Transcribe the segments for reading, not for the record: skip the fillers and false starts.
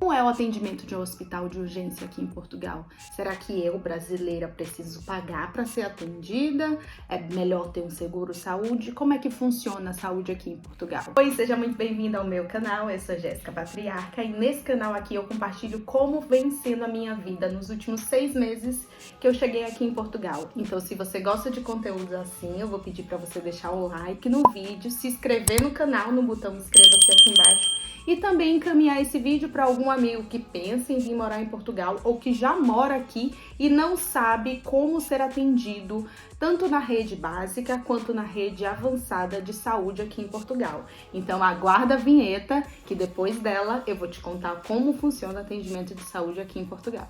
Como é o atendimento de um hospital de urgência aqui em Portugal? Será que eu, brasileira, preciso pagar para ser atendida? É melhor ter um seguro-saúde? Como é que funciona a saúde aqui em Portugal? Oi, seja muito bem-vinda ao meu canal, eu sou Jéssica Patriarca e nesse canal aqui eu compartilho como vem sendo a minha vida nos últimos 6 meses que eu cheguei aqui em Portugal. Então, se você gosta de conteúdos assim, eu vou pedir para você deixar o like no vídeo, se inscrever no canal, no botão inscreva-se aqui embaixo, e também encaminhar esse vídeo para algum amigo que pensa em vir morar em Portugal ou que já mora aqui e não sabe como ser atendido tanto na rede básica quanto na rede avançada de saúde aqui em Portugal. Então aguarda a vinheta que depois dela eu vou te contar como funciona o atendimento de saúde aqui em Portugal.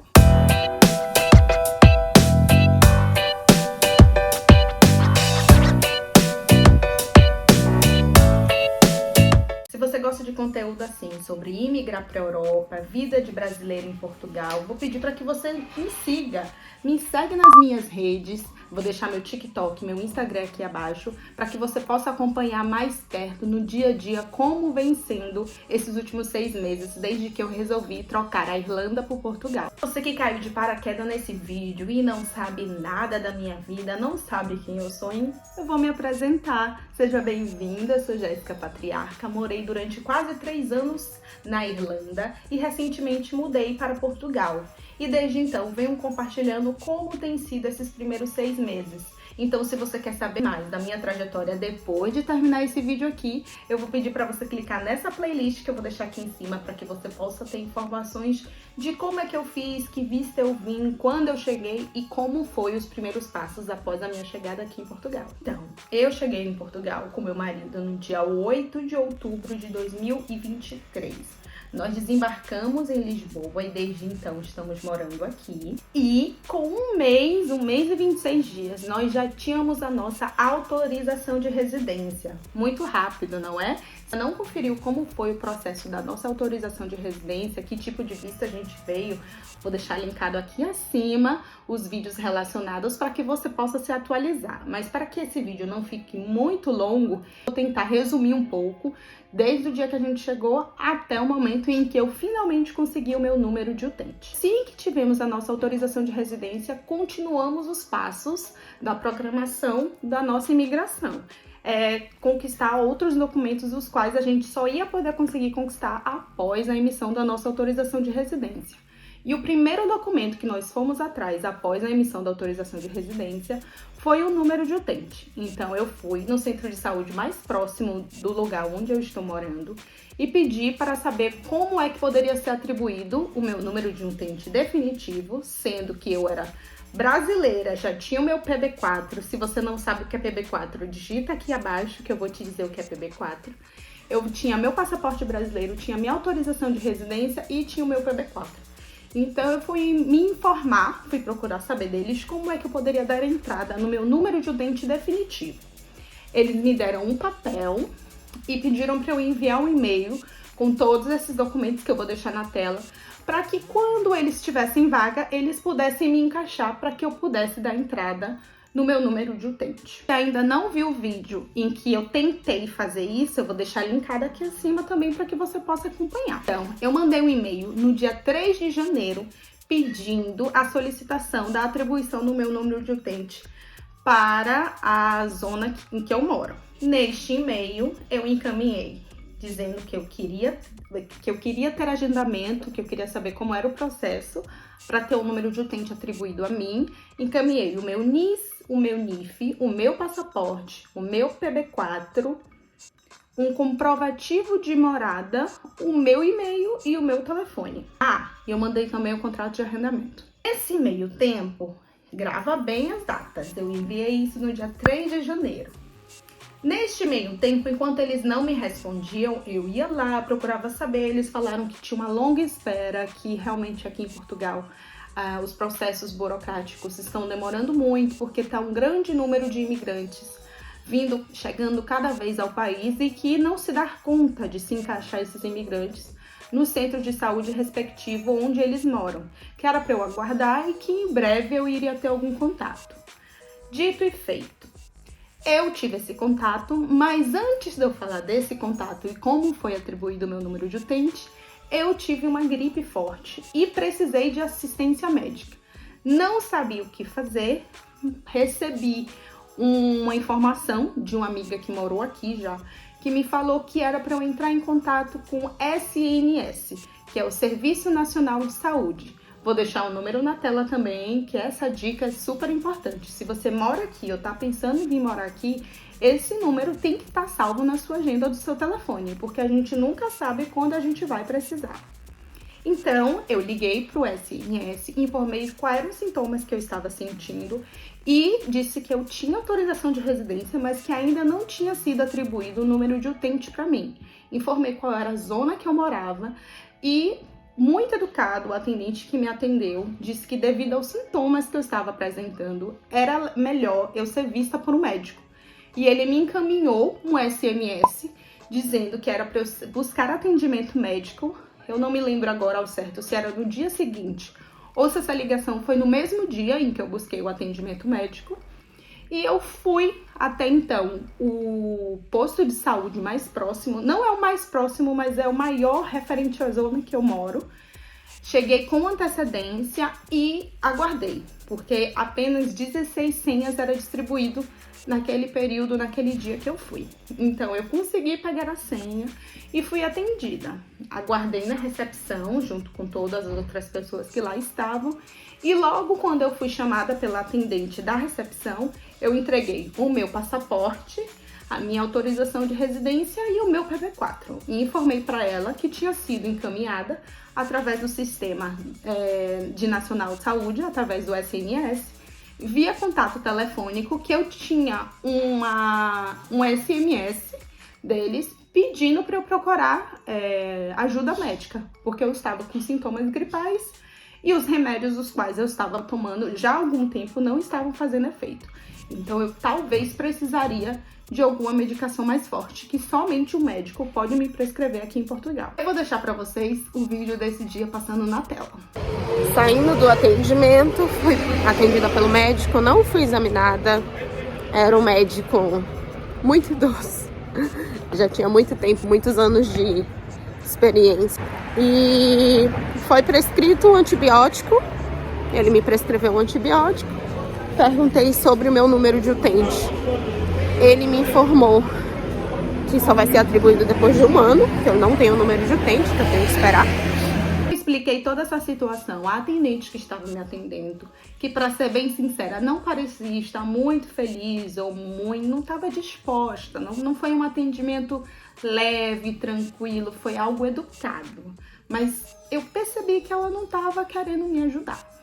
Se você gosta de conteúdo assim, sobre imigrar para a Europa, vida de brasileiro em Portugal, vou pedir para que você me segue nas minhas redes, vou deixar meu TikTok, meu Instagram aqui abaixo, para que você possa acompanhar mais perto, no dia a dia, como vem sendo esses últimos 6 meses, desde que eu resolvi trocar a Irlanda por Portugal. Você que caiu de paraquedas nesse vídeo e não sabe nada da minha vida, não sabe quem eu sou, eu vou me apresentar. Seja bem-vinda, eu sou Jéssica Patriarca, morei durante quase 3 anos na Irlanda e recentemente mudei para Portugal. E desde então venho compartilhando como tem sido esses primeiros 6 meses. Então, se você quer saber mais da minha trajetória depois de terminar esse vídeo aqui, eu vou pedir para você clicar nessa playlist que eu vou deixar aqui em cima para que você possa ter informações de como é que eu fiz, que vista eu vim, quando eu cheguei e como foi os primeiros passos após a minha chegada aqui em Portugal. Então, eu cheguei em Portugal com meu marido no dia 8 de outubro de 2023. Nós desembarcamos em Lisboa e desde então estamos morando aqui. E com um mês e 26 dias, nós já tínhamos a nossa autorização de residência. Muito rápido, não é? Você não conferiu como foi o processo da nossa autorização de residência, que tipo de visto a gente veio, vou deixar linkado aqui acima os vídeos relacionados para que você possa se atualizar. Mas para que esse vídeo não fique muito longo, vou tentar resumir um pouco desde o dia que a gente chegou até o momento em que eu finalmente consegui o meu número de utente. Assim que tivemos a nossa autorização de residência, continuamos os passos da programação da nossa imigração. Conquistar outros documentos, os quais a gente só ia poder conseguir conquistar após a emissão da nossa autorização de residência. E o primeiro documento que nós fomos atrás após a emissão da autorização de residência foi o número de utente. Então eu fui no centro de saúde mais próximo do lugar onde eu estou morando e pedi para saber como é que poderia ser atribuído o meu número de utente definitivo, sendo que eu era brasileira, já tinha o meu PB4. Se você não sabe o que é PB4, digita aqui abaixo que eu vou te dizer o que é PB4. Eu tinha meu passaporte brasileiro, tinha minha autorização de residência e tinha o meu PB4. Então eu fui me informar, fui procurar saber deles como é que eu poderia dar entrada no meu número de utente definitivo. Eles me deram um papel e pediram para eu enviar um e-mail com todos esses documentos que eu vou deixar na tela, para que quando eles tivessem vaga, eles pudessem me encaixar para que eu pudesse dar entrada no meu número de utente. Se ainda não viu o vídeo em que eu tentei fazer isso, eu vou deixar linkado aqui acima também para que você possa acompanhar. Então, eu mandei um e-mail no dia 3 de janeiro pedindo a solicitação da atribuição do meu número de utente para a zona em que eu moro. Neste e-mail, eu encaminhei dizendo que eu queria ter agendamento, que eu queria saber como era o processo para ter o número de utente atribuído a mim. Encaminhei o meu NIS, o meu NIF, o meu passaporte, o meu PB4, um comprovativo de morada, o meu e-mail e o meu telefone. E eu mandei também o contrato de arrendamento. Nesse meio tempo, grava bem as datas. Eu enviei isso no dia 3 de janeiro. Neste meio tempo, enquanto eles não me respondiam, eu ia lá, procurava saber. Eles falaram que tinha uma longa espera, que realmente aqui em Portugal os processos burocráticos estão demorando muito, porque está um grande número de imigrantes chegando cada vez ao país e que não se dá conta de se encaixar esses imigrantes no centro de saúde respectivo onde eles moram, que era para eu aguardar e que em breve eu iria ter algum contato. Dito e feito. Eu tive esse contato, mas antes de eu falar desse contato e como foi atribuído o meu número de utente, eu tive uma gripe forte e precisei de assistência médica. Não sabia o que fazer, recebi uma informação de uma amiga que morou aqui já, que me falou que era para eu entrar em contato com o SNS, que é o Serviço Nacional de Saúde. Vou deixar o número na tela também, que essa dica é super importante. Se você mora aqui ou tá pensando em vir morar aqui, esse número tem que estar salvo na sua agenda do seu telefone, porque a gente nunca sabe quando a gente vai precisar. Então, eu liguei para o SNS, informei quais eram os sintomas que eu estava sentindo e disse que eu tinha autorização de residência, mas que ainda não tinha sido atribuído o número de utente para mim. Informei qual era a zona que eu morava e, muito educado, o atendente que me atendeu disse que, devido aos sintomas que eu estava apresentando, era melhor eu ser vista por um médico. E ele me encaminhou um SMS dizendo que era para eu buscar atendimento médico. Eu não me lembro agora ao certo se era no dia seguinte ou se essa ligação foi no mesmo dia em que eu busquei o atendimento médico. E eu fui até então o posto de saúde mais próximo. Não é o mais próximo, mas é o maior referente à zona que eu moro. Cheguei com antecedência e aguardei, porque apenas 16 senhas era distribuído naquele período, naquele dia que eu fui. Então, eu consegui pegar a senha e fui atendida. Aguardei na recepção, junto com todas as outras pessoas que lá estavam. E logo quando eu fui chamada pela atendente da recepção, eu entreguei o meu passaporte, a minha autorização de residência e o meu PV4. E informei para ela que tinha sido encaminhada através do Sistema de Nacional de Saúde, através do SNS, via contato telefônico, que eu tinha um SMS deles pedindo para eu procurar ajuda médica, porque eu estava com sintomas gripais e os remédios os quais eu estava tomando já há algum tempo não estavam fazendo efeito. Então eu talvez precisaria de alguma medicação mais forte, que somente o médico pode me prescrever aqui em Portugal. Eu vou deixar para vocês o vídeo desse dia passando na tela. Saindo do atendimento, fui atendida pelo médico, não fui examinada. Era um médico muito idoso, já tinha muito tempo, muitos anos de experiência. E foi prescrito um antibiótico, ele me prescreveu um antibiótico. Perguntei sobre o meu número de utente. Ele me informou que só vai ser atribuído depois de 1 ano, que eu não tenho o número de utente, que eu tenho que esperar. Eu expliquei toda essa situação à atendente que estava me atendendo, que, para ser bem sincera, não parecia estar muito feliz ou não estava disposta. Não foi um atendimento leve, tranquilo, foi algo educado. Mas eu percebi que ela não estava querendo me ajudar.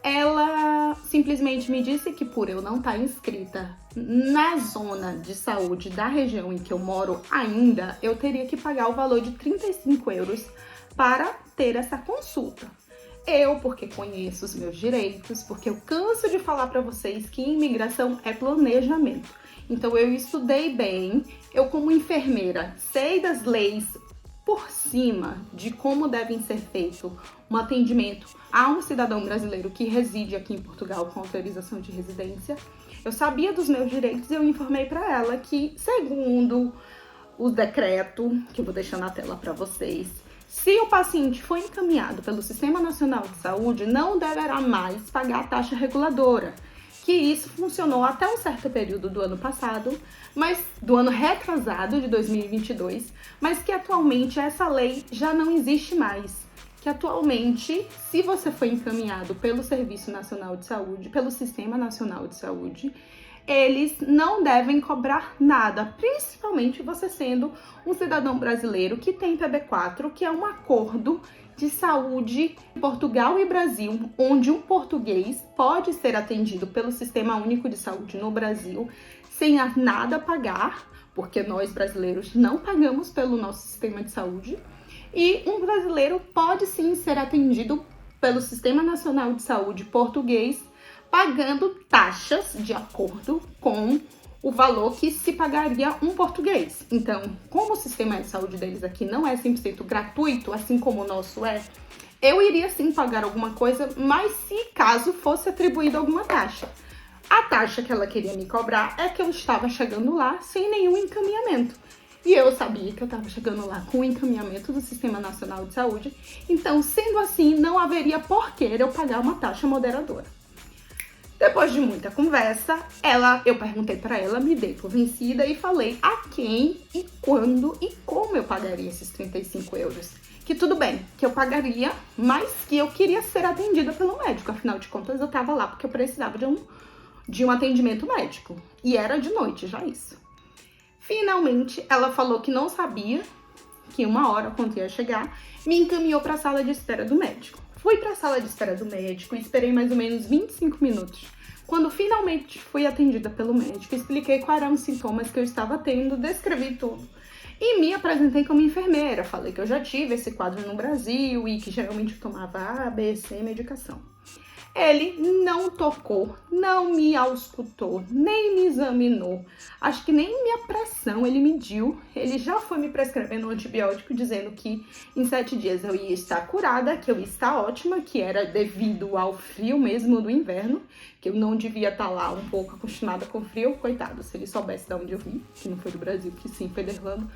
Ela simplesmente me disse que, por eu não estar inscrita na zona de saúde da região em que eu moro ainda, eu teria que pagar o valor de 35 euros para ter essa consulta. Eu, porque conheço os meus direitos, porque eu canso de falar para vocês que imigração é planejamento. Então eu estudei bem, eu como enfermeira sei das leis por cima de como devem ser feito um atendimento a um cidadão brasileiro que reside aqui em Portugal com autorização de residência. Eu sabia dos meus direitos e eu informei para ela que, segundo o decreto, que eu vou deixar na tela para vocês, se o paciente for encaminhado pelo Sistema Nacional de Saúde, não deverá mais pagar a taxa reguladora. Que isso funcionou até um certo período do ano passado, mas do ano retrasado, de 2022, mas que atualmente essa lei já não existe mais. Que atualmente, se você foi encaminhado pelo Serviço Nacional de Saúde, pelo Sistema Nacional de Saúde, eles não devem cobrar nada, principalmente você sendo um cidadão brasileiro que tem PB4, que é um acordo de saúde Portugal e Brasil, onde um português pode ser atendido pelo Sistema Único de Saúde no Brasil sem nada pagar, porque nós brasileiros não pagamos pelo nosso sistema de saúde, e um brasileiro pode sim ser atendido pelo Sistema Nacional de Saúde português, pagando taxas de acordo com o valor que se pagaria um português. Então, como o sistema de saúde deles aqui não é 100% gratuito, assim como o nosso é, eu iria sim pagar alguma coisa, mas se caso fosse atribuída alguma taxa. A taxa que ela queria me cobrar é que eu estava chegando lá sem nenhum encaminhamento. E eu sabia que eu estava chegando lá com o encaminhamento do Sistema Nacional de Saúde. Então, sendo assim, não haveria porquê eu pagar uma taxa moderadora. Depois de muita conversa, eu perguntei para ela, me dei por vencida e falei a quem e quando e como eu pagaria esses 35 euros. Que tudo bem, que eu pagaria, mas que eu queria ser atendida pelo médico. Afinal de contas, eu estava lá porque eu precisava de um atendimento médico. E era de noite já isso. Finalmente, ela falou que não sabia, que 1 hora, quando ia chegar, me encaminhou para a sala de espera do médico. Fui para a sala de espera do médico e esperei mais ou menos 25 minutos. Quando finalmente fui atendida pelo médico, expliquei quais eram os sintomas que eu estava tendo, descrevi tudo. E me apresentei como enfermeira. Falei que eu já tive esse quadro no Brasil e que geralmente eu tomava A, B, C medicação. Ele não tocou, não me auscultou, nem me examinou. Acho que nem minha pressão ele mediu. Ele já foi me prescrevendo um antibiótico, dizendo que em 7 dias eu ia estar curada, que eu ia estar ótima, que era devido ao frio mesmo do inverno, que eu não devia estar lá um pouco acostumada com frio. Coitado, se ele soubesse de onde eu vim, que não foi do Brasil, que sim, foi da Irlanda,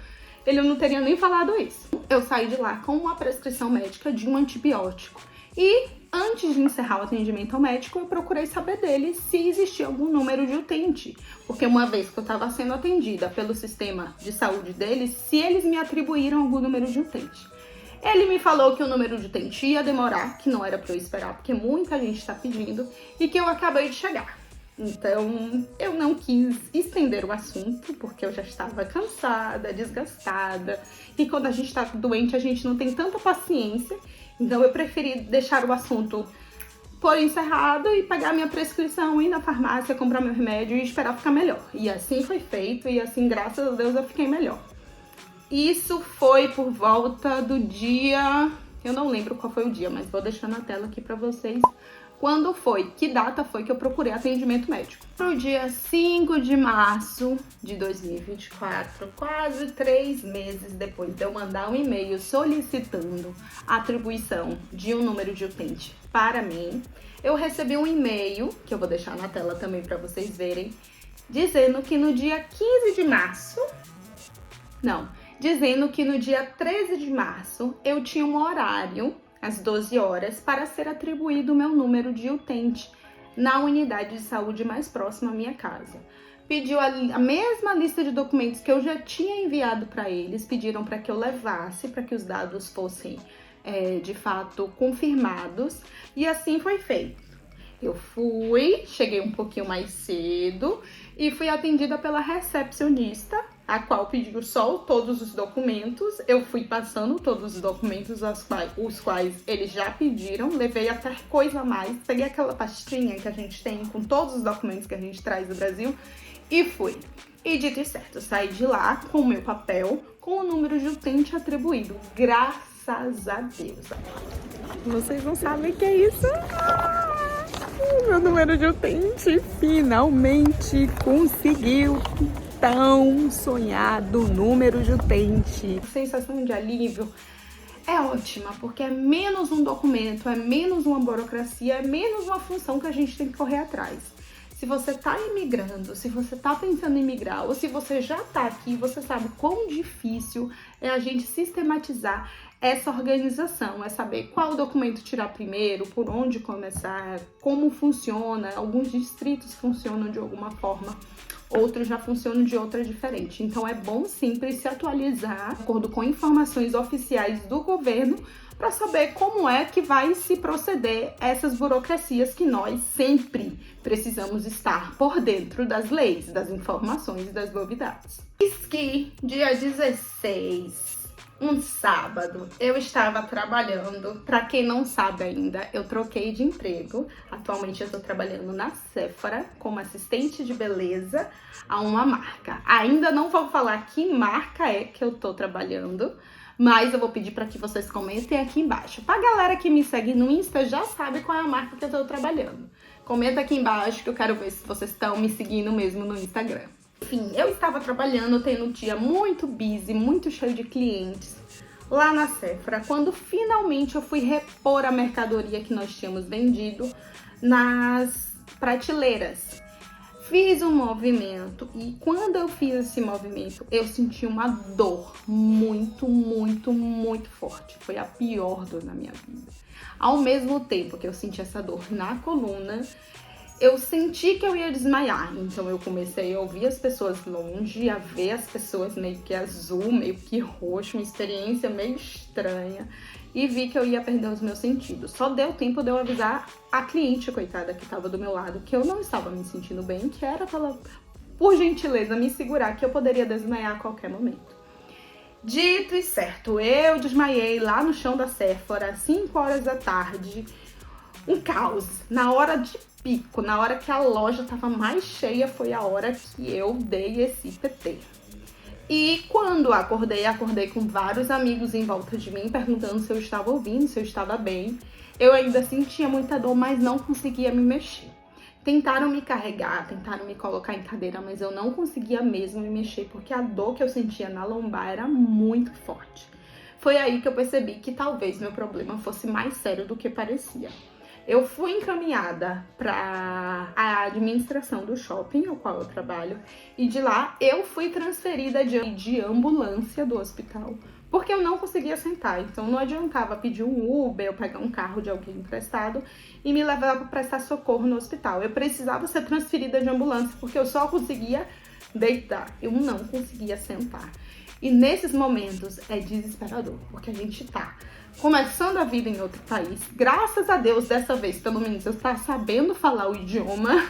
ele não teria nem falado isso. Eu saí de lá com uma prescrição médica de um antibiótico. E antes de encerrar o atendimento ao médico, eu procurei saber dele se existia algum número de utente. Porque uma vez que eu estava sendo atendida pelo sistema de saúde deles, se eles me atribuíram algum número de utente. Ele me falou que o número de utente ia demorar, que não era para eu esperar, porque muita gente está pedindo, e que eu acabei de chegar. Então, eu não quis estender o assunto, porque eu já estava cansada, desgastada. E quando a gente está doente, a gente não tem tanta paciência. Então, eu preferi deixar o assunto por encerrado e pegar minha prescrição, ir na farmácia, comprar meu remédio e esperar ficar melhor. E assim foi feito, e assim, graças a Deus, eu fiquei melhor. Isso foi por volta do dia... Eu não lembro qual foi o dia, mas vou deixar na tela aqui pra vocês. Quando foi? Que data foi que eu procurei atendimento médico? No dia 5 de março de 2024, quase 3 meses depois de eu mandar um e-mail solicitando a atribuição de um número de utente para mim, eu recebi um e-mail, que eu vou deixar na tela também para vocês verem, dizendo que no dia 15 de março... dizendo que no dia 13 de março eu tinha um horário às 12 horas, para ser atribuído o meu número de utente na unidade de saúde mais próxima à minha casa. Pediu a mesma lista de documentos que eu já tinha enviado para eles, pediram para que eu levasse, para que os dados fossem, de fato, confirmados, e assim foi feito. Eu cheguei um pouquinho mais cedo e fui atendida pela recepcionista, a qual pediu só todos os documentos. Eu fui passando todos os documentos, os quais eles já pediram, levei até coisa a mais, peguei aquela pastinha que a gente tem com todos os documentos que a gente traz do Brasil e fui. E dito e certo, saí de lá com o meu papel, com o número de utente atribuído, graças a Deus. Vocês não sabem o que é isso? Meu número de utente finalmente conseguiu tão sonhado número de utente. A sensação de alívio é ótima, porque é menos um documento, é menos uma burocracia, é menos uma função que a gente tem que correr atrás. Se você tá imigrando, se você tá pensando em migrar, ou se você já tá aqui, você sabe quão difícil é a gente sistematizar essa organização, é saber qual documento tirar primeiro, por onde começar, como funciona. Alguns distritos funcionam de alguma forma, outros já funcionam de outra diferente. Então é bom sempre se atualizar de acordo com informações oficiais do governo para saber como é que vai se proceder essas burocracias que nós sempre precisamos estar por dentro das leis, das informações e das novidades. Diz que dia 16, um sábado, eu estava trabalhando. Para quem não sabe ainda, eu troquei de emprego. Atualmente eu estou trabalhando na Sephora como assistente de beleza a uma marca. Ainda não vou falar que marca é que eu estou trabalhando, mas eu vou pedir para que vocês comentem aqui embaixo. Pra galera que me segue no Insta já sabe qual é a marca que eu estou trabalhando. Comenta aqui embaixo que eu quero ver se vocês estão me seguindo mesmo no Instagram. Enfim, eu estava trabalhando, tendo um dia muito busy, muito cheio de clientes lá na Sephora, quando finalmente eu fui repor a mercadoria que nós tínhamos vendido nas prateleiras. fiz um movimento e quando eu fiz esse movimento, eu senti uma dor muito, muito, muito forte. Foi a pior dor da minha vida. Ao mesmo tempo que eu senti essa dor na coluna, eu senti que eu ia desmaiar. Então eu comecei a ouvir as pessoas longe, a ver as pessoas meio que azul, meio que roxo, uma experiência meio estranha. E vi que eu ia perder os meus sentidos. Só deu tempo de eu avisar a cliente, coitada, que estava do meu lado, que eu não estava me sentindo bem, que era pra ela, por gentileza, me segurar, que eu poderia desmaiar a qualquer momento. Dito e certo, eu desmaiei lá no chão da Sephora, às 5 horas da tarde. Um caos. Na hora de pico, na hora que a loja estava mais cheia, foi a hora que eu dei esse PT. E quando acordei com vários amigos em volta de mim, perguntando se eu estava ouvindo, se eu estava bem. Eu ainda sentia muita dor, mas não conseguia me mexer. Tentaram me carregar, tentaram me colocar em cadeira, mas eu não conseguia mesmo me mexer, porque a dor que eu sentia na lombar era muito forte. Foi aí que eu percebi que talvez meu problema fosse mais sério do que parecia. Eu fui encaminhada para a administração do shopping ao qual eu trabalho e de lá eu fui transferida de ambulância do hospital porque eu não conseguia sentar, então não adiantava pedir um Uber ou pegar um carro de alguém emprestado e me levar para prestar socorro no hospital. Eu precisava ser transferida de ambulância porque eu só conseguia deitar, eu não conseguia sentar. E nesses momentos é desesperador, porque a gente tá começando a vida em outro país. Graças a Deus, dessa vez, pelo menos, eu estava sabendo falar o idioma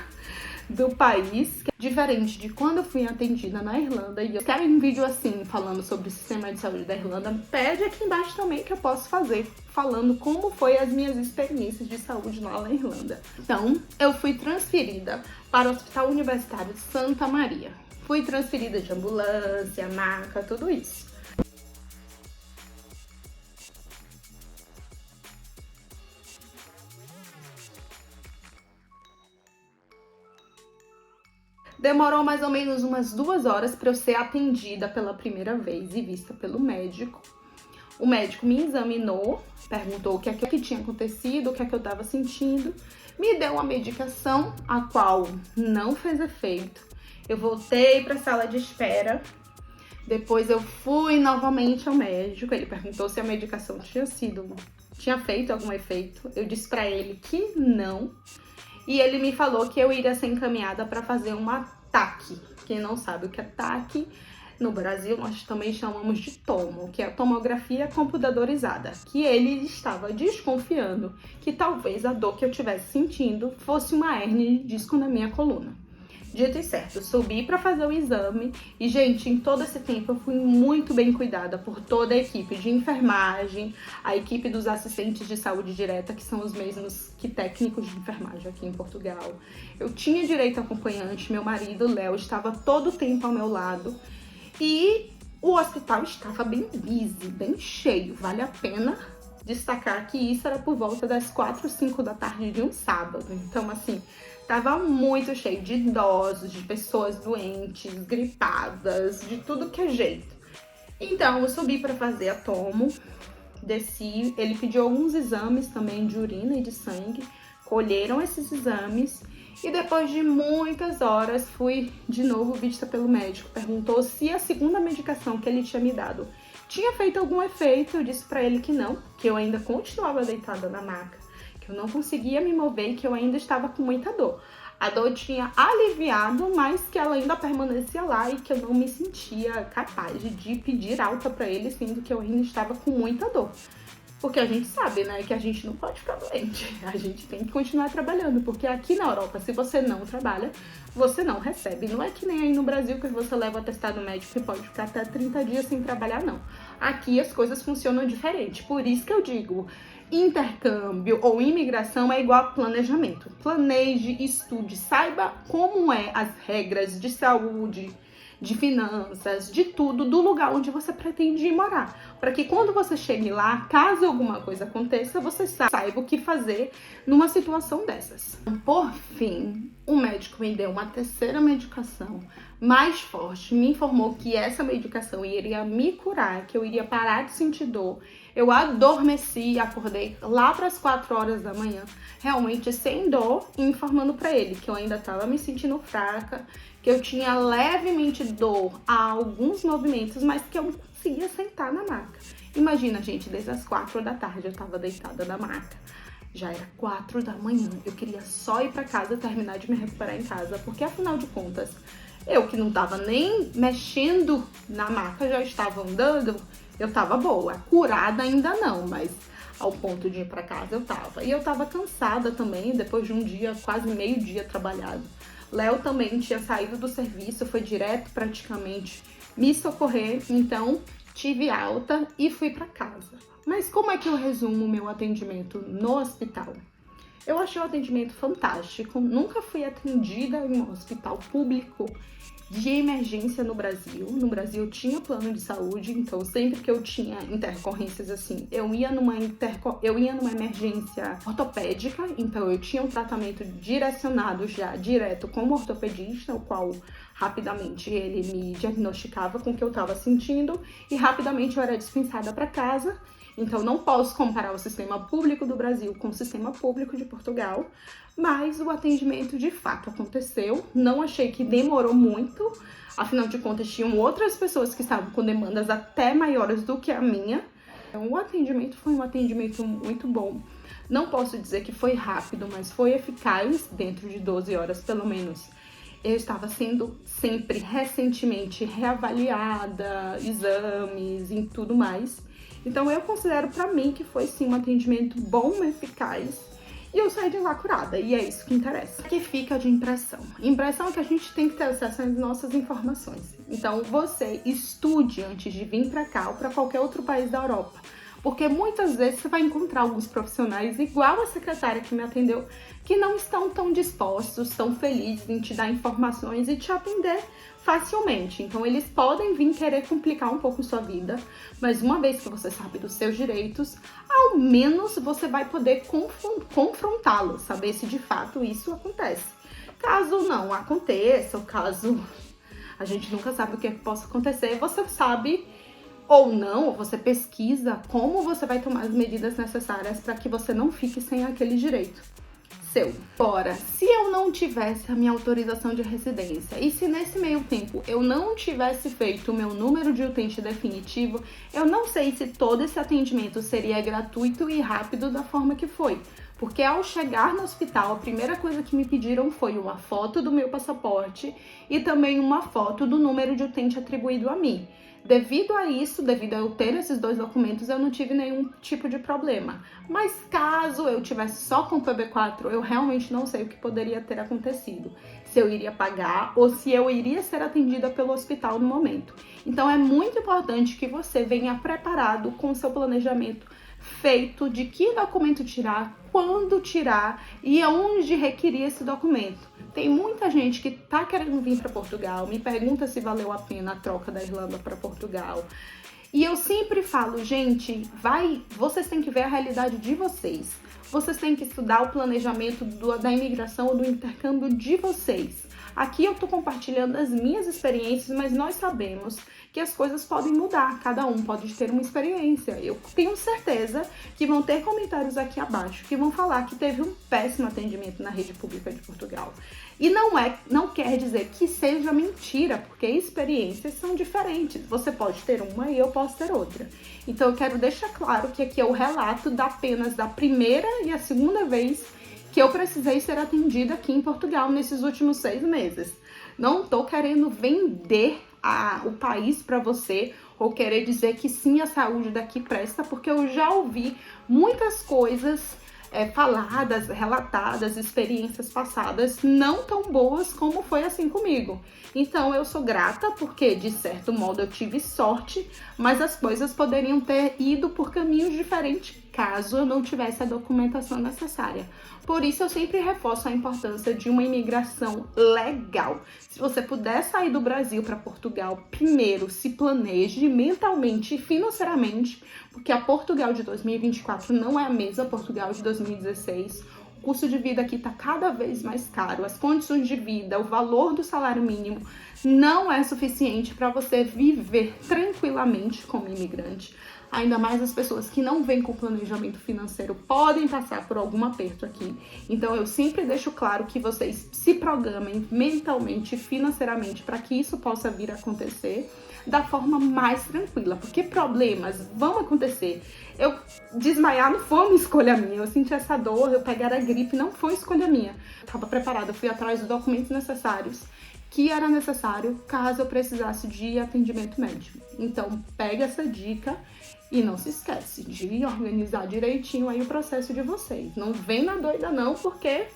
do país, que é diferente de quando eu fui atendida na Irlanda. E eu quero um vídeo assim, falando sobre o sistema de saúde da Irlanda. Pede aqui embaixo também que eu posso fazer, falando como foi as minhas experiências de saúde lá na Irlanda. Então, eu fui transferida para o Hospital Universitário de Santa Maria. Fui transferida de ambulância, maca, tudo isso. Demorou mais ou menos umas 2 horas para eu ser atendida pela primeira vez e vista pelo médico. O médico me examinou, perguntou o que é que tinha acontecido, o que é que eu estava sentindo, me deu uma medicação, a qual não fez efeito. Eu voltei para a sala de espera, depois eu fui novamente ao médico, ele perguntou se a medicação tinha feito algum efeito. Eu disse para ele que não. E ele me falou que eu iria ser encaminhada para fazer uma TAC. Quem não sabe o que é TAC, no Brasil nós também chamamos de tomo, que é a tomografia computadorizada. Que ele estava desconfiando que talvez a dor que eu estivesse sentindo fosse uma hérnia de disco na minha coluna. Dito e certo, subi para fazer o exame e, gente, em todo esse tempo eu fui muito bem cuidada por toda a equipe de enfermagem, a equipe dos assistentes de saúde direta, que são os mesmos que técnicos de enfermagem aqui em Portugal. Eu tinha direito a acompanhante, meu marido, Léo, estava todo o tempo ao meu lado e o hospital estava bem busy, bem cheio. Vale a pena destacar que isso era por volta das 4, 5 da tarde de um sábado. Então, assim, tava muito cheio de idosos, de pessoas doentes, gripadas, de tudo que é jeito. Então, eu subi para fazer a tomo, desci, ele pediu alguns exames também de urina e de sangue, colheram esses exames e depois de muitas horas fui de novo vista pelo médico. Perguntou se a segunda medicação que ele tinha me dado tinha feito algum efeito. Eu disse para ele que não, que eu ainda continuava deitada na maca, que eu não conseguia me mover e que eu ainda estava com muita dor. A dor tinha aliviado, mas que ela ainda permanecia lá e que eu não me sentia capaz de pedir alta para ele, sendo que eu ainda estava com muita dor. Porque a gente sabe, né, que a gente não pode ficar doente. A gente tem que continuar trabalhando, porque aqui na Europa, se você não trabalha, você não recebe. Não é que nem aí no Brasil que você leva o atestado médico e pode ficar até 30 dias sem trabalhar, não. Aqui as coisas funcionam diferente. Por isso que eu digo, intercâmbio ou imigração é igual a planejamento. Planeje, estude, saiba como é as regras de saúde, de finanças, de tudo, do lugar onde você pretende ir morar. Para que quando você chegue lá, caso alguma coisa aconteça, você saiba o que fazer numa situação dessas. Por fim, o médico me deu uma terceira medicação mais forte, me informou que essa medicação iria me curar, que eu iria parar de sentir dor. Eu adormeci, acordei lá para as 4 horas da manhã, realmente sem dor, informando para ele que eu ainda estava me sentindo fraca, que eu tinha levemente dor a alguns movimentos, mas que eu não conseguia sentar na maca. Imagina, gente, desde as 4 da tarde eu estava deitada na maca. Já era 4 da manhã, eu queria só ir para casa, terminar de me recuperar em casa, porque afinal de contas, eu que não tava nem mexendo na maca, já estava andando, eu tava boa. Curada ainda não, mas ao ponto de ir pra casa eu tava. E eu tava cansada também, depois de um dia, quase meio dia trabalhado. Léo também tinha saído do serviço, foi direto praticamente me socorrer, então tive alta e fui pra casa. Mas como é que eu resumo o meu atendimento no hospital? Eu achei o atendimento fantástico, nunca fui atendida em um hospital público de emergência no Brasil. No Brasil eu tinha plano de saúde, então sempre que eu tinha intercorrências assim, eu ia numa emergência ortopédica, então eu tinha um tratamento direcionado já direto com o ortopedista, o qual rapidamente ele me diagnosticava com o que eu estava sentindo e rapidamente eu era dispensada para casa. Então, não posso comparar o sistema público do Brasil com o sistema público de Portugal, mas o atendimento de fato aconteceu. Não achei que demorou muito, afinal de contas, tinham outras pessoas que estavam com demandas até maiores do que a minha. Então, o atendimento foi um atendimento muito bom. Não posso dizer que foi rápido, mas foi eficaz dentro de 12 horas, pelo menos. Eu estava sendo sempre recentemente reavaliada, exames e tudo mais. Então eu considero pra mim que foi sim um atendimento bom, eficaz, e eu saí de lá curada, e é isso que interessa. O que fica de impressão? Impressão é que a gente tem que ter acesso às nossas informações. Então você estude antes de vir pra cá ou pra qualquer outro país da Europa. Porque muitas vezes você vai encontrar alguns profissionais, igual a secretária que me atendeu, que não estão tão dispostos, tão felizes em te dar informações e te atender facilmente. Então, eles podem vir querer complicar um pouco sua vida, mas uma vez que você sabe dos seus direitos, ao menos você vai poder confrontá-los, saber se de fato isso acontece. Caso não aconteça, ou caso a gente nunca sabe o que possa acontecer, você sabe ou não, ou você pesquisa como você vai tomar as medidas necessárias para que você não fique sem aquele direito seu. Ora, se eu não tivesse a minha autorização de residência e se nesse meio tempo eu não tivesse feito o meu número de utente definitivo, eu não sei se todo esse atendimento seria gratuito e rápido da forma que foi. Porque ao chegar no hospital, a primeira coisa que me pediram foi uma foto do meu passaporte e também uma foto do número de utente atribuído a mim. Devido a isso, devido a eu ter esses 2 documentos, eu não tive nenhum tipo de problema. Mas caso eu tivesse só com o PB4, eu realmente não sei o que poderia ter acontecido. Se eu iria pagar ou se eu iria ser atendida pelo hospital no momento. Então é muito importante que você venha preparado com o seu planejamento feito de que documento tirar, quando tirar e aonde requerir esse documento. Tem muita gente que tá querendo vir para Portugal, me pergunta se valeu a pena a troca da Irlanda para Portugal. E eu sempre falo, gente, vocês têm que ver a realidade de vocês. Vocês têm que estudar o planejamento da imigração ou do intercâmbio de vocês. Aqui eu tô compartilhando as minhas experiências, mas nós sabemos que as coisas podem mudar, cada um pode ter uma experiência. Eu tenho certeza que vão ter comentários aqui abaixo que vão falar que teve um péssimo atendimento na rede pública de Portugal. E não quer dizer que seja mentira, porque experiências são diferentes. Você pode ter uma e eu posso ter outra. Então eu quero deixar claro que aqui é o relato apenas da primeira e a segunda vez que eu precisei ser atendida aqui em Portugal nesses últimos 6 meses. Não tô querendo vender o país para você ou querer dizer que sim, a saúde daqui presta, porque eu já ouvi muitas coisas faladas, relatadas, experiências passadas não tão boas como foi assim comigo. Então eu sou grata porque de certo modo eu tive sorte, mas as coisas poderiam ter ido por caminhos diferentes caso eu não tivesse a documentação necessária. Por isso eu sempre reforço a importância de uma imigração legal. Se você puder sair do Brasil para Portugal, primeiro se planeje mentalmente e financeiramente, porque a Portugal de 2024 não é a mesma Portugal de 2016. O custo de vida aqui está cada vez mais caro, as condições de vida, o valor do salário mínimo não é suficiente para você viver tranquilamente como imigrante. ainda mais as pessoas que não vêm com planejamento financeiro podem passar por algum aperto aqui. Então eu sempre deixo claro que vocês se programem mentalmente, financeiramente, para que isso possa vir a acontecer da forma mais tranquila, porque problemas vão acontecer. Eu desmaiar não foi uma escolha minha, eu senti essa dor, eu pegar a gripe, não foi escolha minha. Eu estava preparada, eu fui atrás dos documentos necessários que era necessário caso eu precisasse de atendimento médico. Então, pega essa dica e não se esquece de organizar direitinho aí o processo de vocês. Não vem na doida não, porque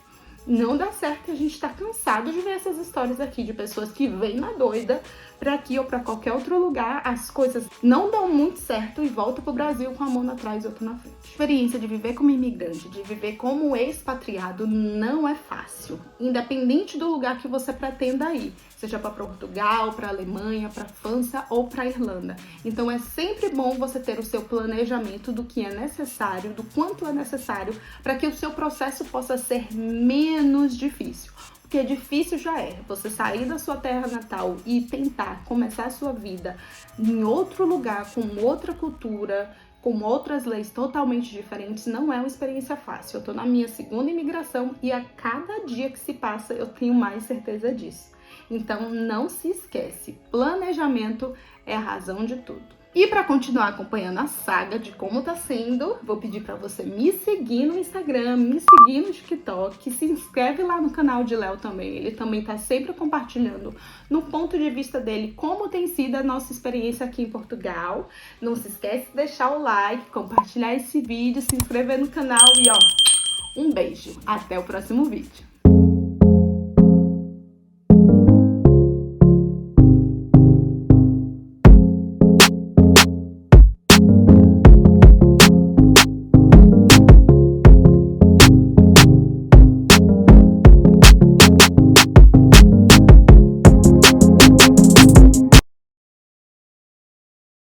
não dá certo. A gente tá cansado de ver essas histórias aqui de pessoas que vêm na doida para aqui ou para qualquer outro lugar, as coisas não dão muito certo e volta pro Brasil com a mão atrás e outra na frente. A experiência de viver como imigrante, de viver como expatriado não é fácil, independente do lugar que você pretenda ir, seja para Portugal, para Alemanha, para França ou para Irlanda. Então é sempre bom você ter o seu planejamento do que é necessário, do quanto é necessário, para que o seu processo possa ser menos difícil. Porque difícil já é você sair da sua terra natal e tentar começar a sua vida em outro lugar, com outra cultura, com outras leis totalmente diferentes, não é uma experiência fácil. Eu tô na minha segunda imigração e a cada dia que se passa eu tenho mais certeza disso. Então não se esquece, planejamento é a razão de tudo. E para continuar acompanhando a saga de como tá sendo, vou pedir para você me seguir no Instagram, me seguir no TikTok, se inscreve lá no canal de Léo também. Ele também tá sempre compartilhando no ponto de vista dele como tem sido a nossa experiência aqui em Portugal. Não se esquece de deixar o like, compartilhar esse vídeo, se inscrever no canal e ó, um beijo. Até o próximo vídeo.